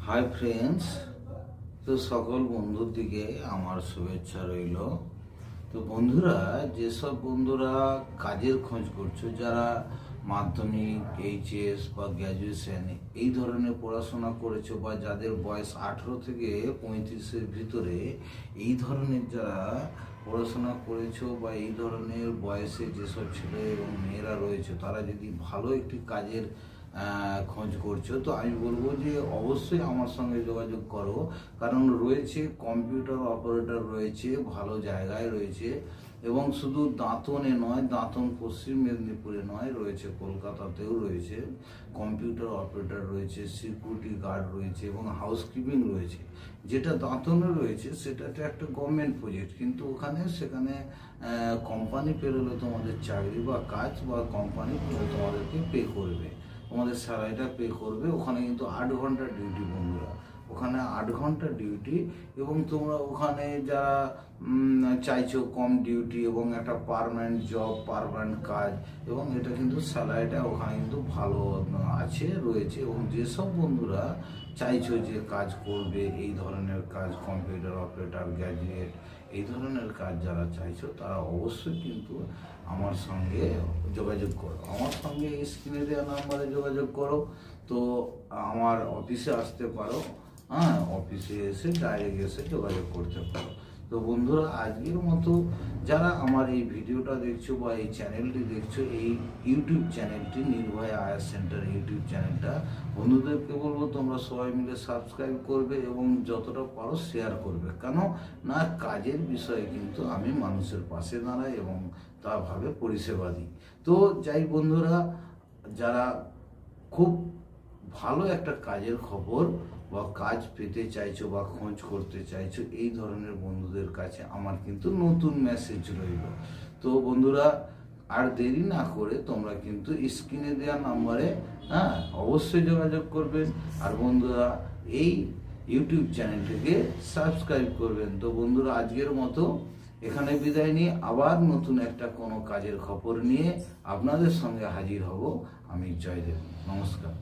Hi friends, তো সকল বন্ধুর দিকে আমার শুভেচ্ছা রইল। তো বন্ধুরা, যেসব বন্ধুরা কাজের খোঁজ করছো, যারা মাধ্যমিক, এইচএস বা গ্র্যাজুয়েশন এই ধরনের পড়াশোনা করেছো, বা যাদের বয়স 18 থেকে 35-এর ভিতরে, এই ধরনের যারা পড়াশোনা করেছো বা এই ধরনের বয়সে যেসব ছেলে এবং মেয়েরা রয়েছে, তারা যদি ভালো একটি কাজের খোঁজ করছো, তো আমি বলবো যে অবশ্যই আমার সঙ্গে যোগাযোগ করো। কারণ রয়েছে কম্পিউটার অপারেটর, রয়েছে ভালো জায়গায় রয়েছে, এবং শুধু দাঁতনে নয়, দাঁতন পশ্চিম মেদিনীপুরে নয়, রয়েছে কলকাতাতেও রয়েছে কম্পিউটার অপারেটর রয়েছে, সিকিউরিটি গার্ড রয়েছে এবং হাউসকিপিং রয়েছে। যেটা দাঁতনে রয়েছে সেটাতে একটা গভর্নমেন্ট প্রজেক্ট, কিন্তু সেখানে কোম্পানি পেরোলে তোমাদের চাকরি বা কাজ, বা কোম্পানি তোমাদেরকে পে করবে, তোমাদের স্যালারিটা পে করবে। ওখানে কিন্তু 8 ঘন্টা ডিউটি বন্ধুরা, ওখানে 8 ঘন্টা ডিউটি। এবং তোমরা ওখানে যারা চাইছো কম ডিউটি এবং একটা পার্মানেন্ট জব, পার্মানেন্ট কাজ, এবং এটা কিন্তু স্যালারিটা ওখানে কিন্তু ভালো রয়েছে। এবং যেসব বন্ধুরা চাইছো যে কাজ করবে, এই ধরনের কাজ, কম্পিউটার অপারেটর, গ্র্যাজুয়েট, এই ধরনের কাজ যারা চাইছো, তারা অবশ্যই কিন্তু আমার সঙ্গে যোগাযোগ করো। আমার সঙ্গে এই স্ক্রিনে দেওয়া নাম্বারে যোগাযোগ করো। তো আমার অফিসে আসতে পারো, অফিসে এসে ডাইরেক্ট এসে যোগাযোগ করতে পারো। তো বন্ধুরা, আজকের মতো যারা আমার এই ভিডিওটা দেখছো বা এই চ্যানেলটি দেখছো, এই ইউটিউব চ্যানেলটি নির্ভয়া আয়ার সেন্টার ইউটিউব চ্যানেলটা, বন্ধুদেরকে বলবো তোমরা সবাই মিলে সাবস্ক্রাইব করবে এবং যতটা পারো শেয়ার করবে। কেন না, কাজের বিষয়ে কিন্তু আমি মানুষের পাশে দাঁড়াই এবং তা ভাবে পরিষেবা দিই। তো যাই বন্ধুরা, যারা খুব ভালো একটা কাজের খবর বা কাজ পেতে চাইছো বা খোঁজ করতে চাইছো, এই ধরনের বন্ধুদের কাছে আমার কিন্তু নতুন মেসেজ রইল। তো বন্ধুরা, আর দেরি না করে তোমরা কিন্তু স্ক্রিনে দেওয়া নাম্বারে অবশ্যই যোগাযোগ করবেন। আর বন্ধুরা, এই ইউটিউব চ্যানেলটিকে সাবস্ক্রাইব করবেন। তো বন্ধুরা, আজকের মতো এখানে বিদায় নিয়ে আবার নতুন একটা কোনো কাজের খবর নিয়ে আপনাদের সঙ্গে হাজির হব। আমি জয়দেব, নমস্কার।